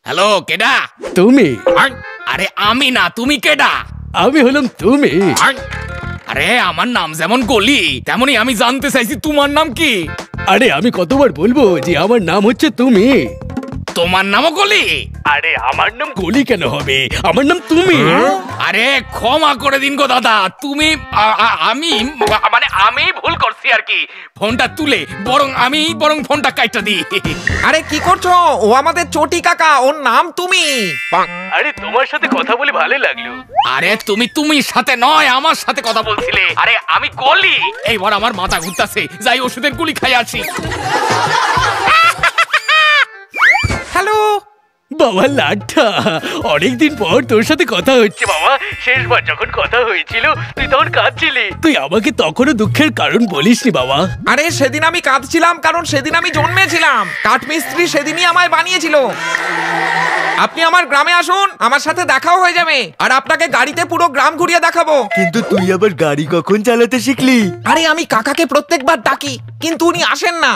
Hello, কেডা তুমি? আরে আমি না, তুমি কেডা? আমি হলাম তুমি। আরে আমার নাম যেমন গলি তেমনই আমি জানতে চাইছি তোমার নাম কি? আরে আমি কতবার বলবো যে আমার নাম হচ্ছে তুমি। তোমার নামও গলি? আরে আমার নাম গলি কেন হবে, আমার নাম তুমি। আরে ক্ষমা করে দিন গো দাদা, তুমি আমি মানে আমি ভুল করছি আর কি। ফোনটা তুলে আমি ফোনটা কাইটা দিই। আরে কি করছো? ও আমাদের চটি কাকা, ওর নাম তুমি। আরে তোমার সাথে কথা বলে ভালো লাগলো। আরে তুমি সাথে নয়, আমার সাথে কথা বলছিলে। আরে আমি গলি। এইবার আমার মাথা ঘুরতাছে, যাই ওষুধের গুলি খাই আছি। হ্যালো বাবা লাঠা, অনেকদিন পর তোর সাথে কথা হচ্ছে বাবা। শেষবার যখন কথা হয়েছিল তুই তখন কাঁদছিলি, তুই আমাকে তখনও দুঃখের কারণ বলিসনি বাবা। আরে সেদিন আমি কাঁদছিলাম কারণ সেদিন আমি জন্মেছিলাম। কাঠমিস্ত্রি সেদিনই আমায় বানিয়েছিল। আপনি আমার গ্রামে আসুন, আমার সাথে দেখাও হয়ে যাবে, আর আপনাকে গাড়িতে পুরো গ্রাম ঘুরিয়ে দেখাবো। কিন্তু তুই আবার গাড়ি কখন চালাতে শিখলি? আরে আমি কাকাকে প্রত্যেকবার ডাকি, কিন্তু উনি আসেন না।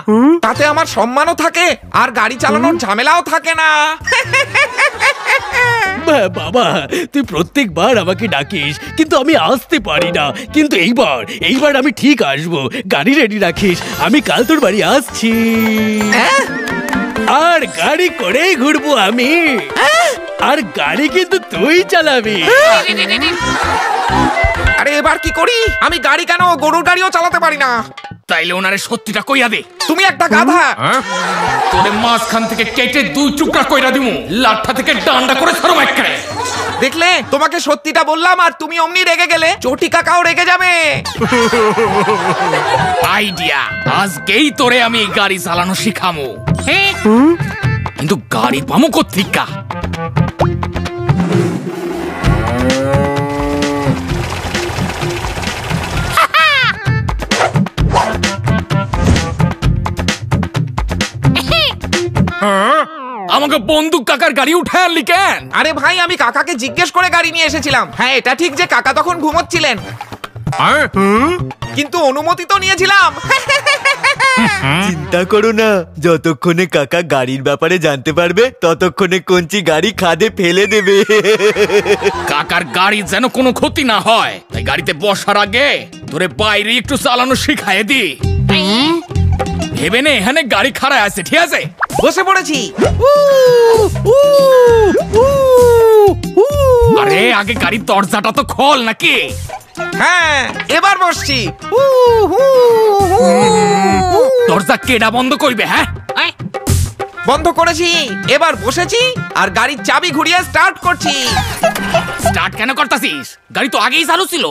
তাতে আমার সম্মানও থাকে আর গাড়ি চালানোর ঝামেলাও থাকে না। বাবা তুই প্রত্যেকবার আমাকে ডাকিস, কিন্তু আমি আসতে পারি না। কিন্তু এইবার আমি ঠিক আসবো। গাড়ি রেডি রাখিস, আমি কাল তোর বাড়ি আসছি। আর গাড়ি করেই ঘুরবো আমি। আর গাড়ি কিন্তু তুই চালাবি। আরে এবার কি করি? আমি গাড়ি কেন, গরুর গাড়িও চালাতে পারি না। তাইলে ওনারে সত্যিটা কইয়া দে। তুমি একটা গাধা। তোরে মাঝখান থেকে কেটে দুই টুকরা কইরা দিমু, লাঠা থেকে ডান্ডা করে ছাড়ো একবারে। দেখলে, তোমাকে সত্যিটা বললাম আর তুমি অমনি রেগে গেলে। চটি কাকাও রেগে যাবে। আইডিয়া, আজকেই তোরে আমি গাড়ি চালানো শিখামু। কিন্তু গাড়ি পামু কোত্থেকা? আমাকে বন্দুক কাকার গাড়ি উঠে আনলি কেন? আরে ভাই, আমি কাকাকে জিজ্ঞেস করে গাড়ি নিয়ে এসেছিলাম। হ্যাঁ, এটা ঠিক যে কাকা তখন ঘুমোচ্ছিলেন, কিন্তু অনুমতি তো নিয়েছিলাম। চিন্তা করো না, যতক্ষণে কাকা গাড়ির ব্যাপারে জানতে পারবে ততক্ষণে কঞ্চি গাড়ি খাদে ফেলে দেবে। কাকার গাড়ি যেন কোনো ক্ষতি না হয়, তাই গাড়িতে বসার আগে তোরে বাইরে একটু চালানো শিখায় দি। ভেবে নে এখানে গাড়ি খাড়া আছে, ঠিক আছে? বসে পড়েছি। আরে আগে গাড়ির দরজাটা তো খোল নাকি? হ্যাঁ, এবার বসছি। দরজা কেডা বন্ধ করবে? হ্যাঁ, বন্ধ করেছি, এবার বসেছি আর গাড়ির চাবি ঘুরিয়ে স্টার্ট করছি। স্টার্ট কেন করতাছিস? গাড়ি তো আগেই চালু ছিল।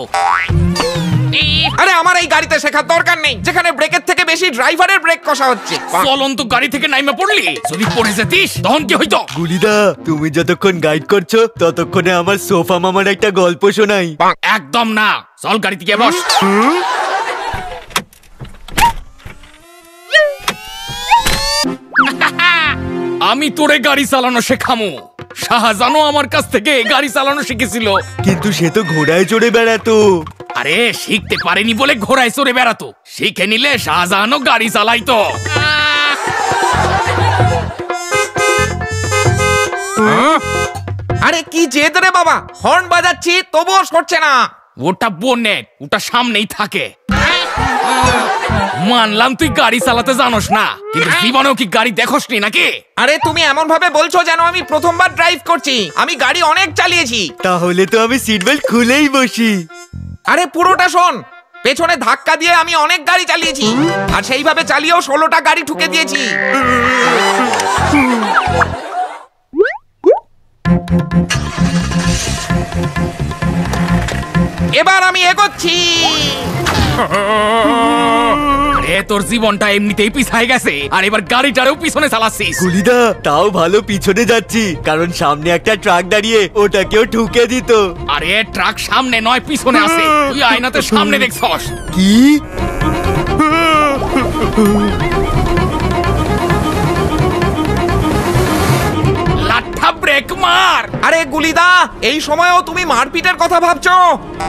আরে আমার এই গাড়িতে শেখার দরকার নেই, যেখানে ব্রেকের থেকে বেশি ড্রাইভারের ব্রেক কষা হচ্ছে। চলন্ত গাড়ি থেকে নাইমা পড়লি, যদি পড়ে যেতিস তখন কি হইতো? গুলিদা, তুমি যতক্ষণ গাইড করছো ততক্ষণে আমার সোফা মামার একটা গল্প শোনাই। একদম না, চল গাড়ি থেকে বস। আমি তোরে গাড়ি চালানো শেখামু। শাহজাহানও আমার কাছ থেকে গাড়ি চালানো শিখেছিল। কিন্তু সে তো ঘোড়ায় চড়ে বেড়াতো। আরে শিখতে পারেনি বলে ঘোড়ায় চড়ে বেড়াতো, শিখে নিলে শাহজাহানও গাড়ি চালাইতো। আরে কি জেদ রে বাবা, হর্ন বাজাচ্ছি তবুও সরছে না। ওটা বোনেট, ওটা সামনেই থাকে। মানলাম তুই গাড়ি চালাতে জানোস না, কিন্তু জীবনেও কি গাড়ি দেখোসনি নাকি? আরে তুমি এমন ভাবে বলছো যেন আমি প্রথমবার ড্রাইভ করছি। আমি গাড়ি অনেক চালিয়েছি। তাহলে তো আমি সিট বেল্ট খুলেই বসি। আরে পুরোটা শোন, পেছনে ধাক্কা দিয়ে আমি অনেক গাড়ি চালিয়েছি, আর সেইভাবে চালিয়েও 16টা গাড়ি ঠুকে দিয়েছি। এবার আমি এগোচ্ছি। আরে তোর জীবনটা এমনিতেই পিছায় গেছে, আর এবার গাড়িটারেও পিছনে চালাচ্ছিস। গুলিদা, তাও ভালো পিছনে যাচ্ছি, কারণ সামনে একটা ট্রাক দাঁড়িয়ে ওটাকেও ঠুকে দিত। আরে ট্রাক সামনে নয় পিছনে আছে, তুই আয়নাতে সামনে দেখছস কি? লাঠা ব্রেক ব্রেক মার। আরে গুলিদা, এই সময়ও তুমি মারপিটের কথা ভাবছো?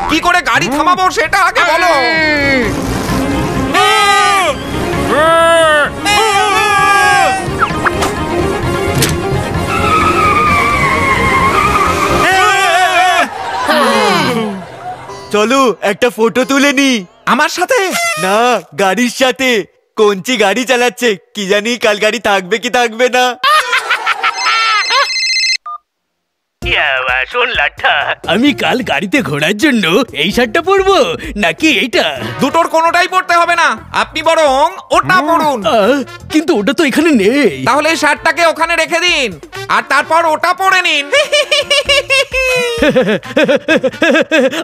কি করে গাড়ি থামাবো সেটা আগে বলো। চলো একটা ফটো তুলে নি। আমার সাথে? না, গাড়ির সাথে। কোনচি গাড়ি চালাচ্ছে, কি জানি কাল গাড়ি থাকবে কি থাকবে না। শোন লাঠা, আমি কাল গাড়িতে ঘোরার জন্য এই শার্টটা পরবো নাকি এইটা? দুটোর কোনোটাই পড়তে হবে না, আপনি বরং ওটা পড়ুন। কিন্তু ওটা তো এখানে নেই। তাহলে এই শার্টটাকে ওখানে রেখে দিন আর তারপর ওটা পরে নিন।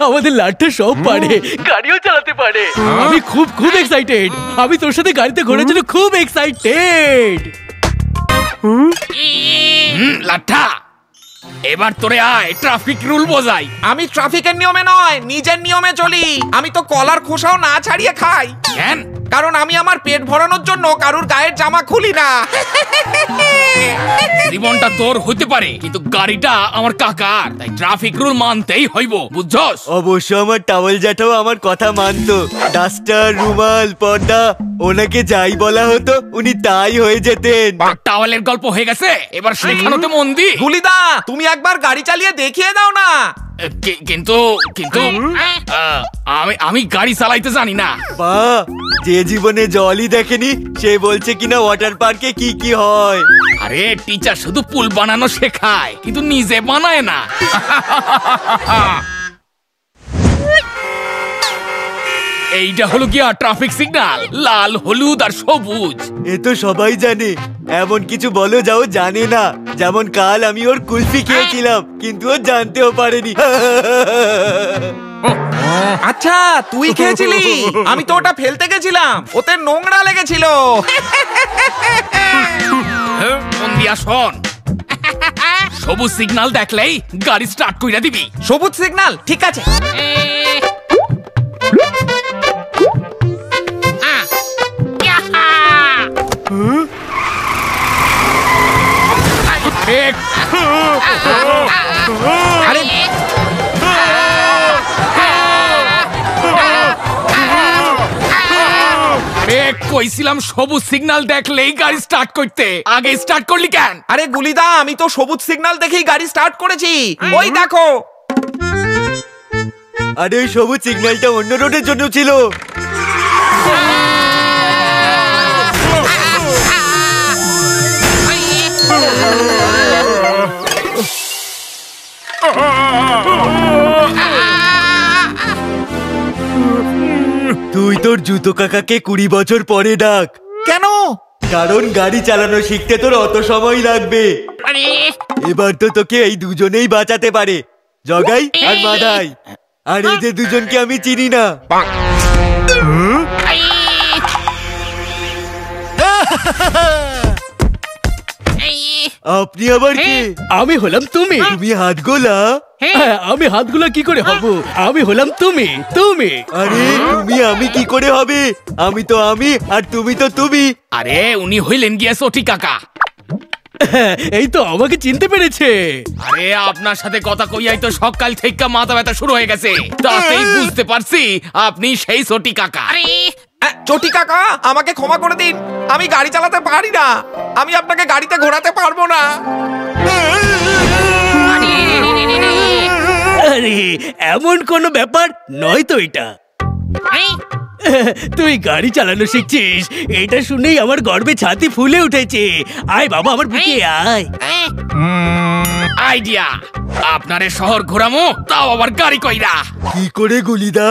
আমাদের লাঠা সব পারে, গাড়িও চালাতে পারে। আমি খুব খুব এক্সাইটেড। আমি তোর সাথে গাড়িতে ঘোরার জন্য খুব এক্সাইটেড। লাঠা, এবার তোরে আয় ট্রাফিক রুল বোঝাই। আমি ট্রাফিকের নিয়মে নয়, নিজের নিয়মে চলি। আমি তো কলার খোসাও না ছাড়িয়ে খাই, কেন? কারণ আমি আমার পেট ভরানোর জন্য কারুর গায়ের জামা খুলি না। জীবনটা তোর হতে পারে, কিন্তু গাড়িটা আমার কাকার, তাই ট্রাফিক রুল মানতেই হইব, বুঝছস? অবশ্য আমার টাওয়েল জ্যাঠাও আমার কথা মানতো। ডাস্টার, রুমাল, পর্দা, ওনাকে যাই বলা হতো উনি তাই হয়ে যেতেন। টাওয়ালের গল্প হয়ে গেছে, এবার শেখানোতে মন দি। গুলিদা, তুমি একবার গাড়ি চালিয়ে দেখিয়ে দাও না। কিন্তু কিন্তু আমি গাড়ি চালাইতে জানি না। বা, যে জীবনে জলই দেখেনি সে বলছে কিনা ওয়াটার পার্কে কি কি হয়। আরে টিচার শুধু পুল বানানো শেখায়, কিন্তু নিজে বানায় না। এইটা হলো গিয়া ট্রাফিক সিগন্যাল, লাল, হলুদ আর সবুজ। এ তো সবাই জানে, এমন কিছু বলো যাও জানে না। যেমন কাল আমি ওর কুলফি খেয়েছিলাম, কিন্তু ও জানতেও পারেনি। আচ্ছা, তুই খেয়েছিলি? আমি তো ওটা ফেলতে গেছিলাম, ওতে নোংরা লেগেছিল। মন দিয়া শোন, সবুজ সিগন্যাল দেখলেই গাড়ি স্টার্ট কইরা দিবি। সবুজ সিগন্যাল, ঠিক আছে। আরে কইছিলাম সবুজ সিগন্যাল দেখলেই গাড়ি স্টার্ট করতে, আগে স্টার্ট করলি কেন? আরে গুলিদা, আমি তো সবুজ সিগন্যাল দেখেই গাড়ি স্টার্ট করেছি। ওই দেখো। আরে ওই সবুজ সিগন্যালটা অন্য রোডের জন্য ছিল। তুই তোর জুতো কাকাকে 20 বছর পরে ডাক। কেন? কারণ গাড়ি চালানো শিখতে তোর অত সময় লাগবে। এবার তো তোকে এই দুজনেই বাঁচাতে পারে, জগাই আর মাধাই। আর এদের দুজনকে আমি চিনি না। আপনি আবার কে? আমি হলাম তুমি। তুমি হাত গোলা? হ্যাঁ, আমি হাতগুলো কি করে হব? আমি হলাম তুমি। তুমি আরে তুমি আমি কি করে হবে? আমি তো আমি আর তুমি তো তুমি। আরে উনি হইলেন গিয়া সটি কাকা। এই তো আমাকে চিনতে পেরেছে। আরে আপনার সাথে কথা কইয়াই তো সকাল থেকে মাথা ব্যথা শুরু হয়ে গেছে, তাতেই বুঝতে পারছি আপনি সেই সটি কাকা। চটি কাকা, আমাকে ক্ষমা করে দিন, আমি গাড়ি চালাতে পারি না। আমি আপনাকে গাড়িতে ঘোরাতে পারবো না। আরে এমন কোনো ব্যাপার নয় তো এটা। তুই গাড়ি চালানো শিখছিস, এটা শুনেই আমার গর্বে ছাতি ফুলে উঠেছে। আয় বাবা, আমার বুকে আয়। আইডিয়া, আপনারে শহর ঘোরামো, তাও আবার গাড়ি কইরা। কি করে গুলিদা?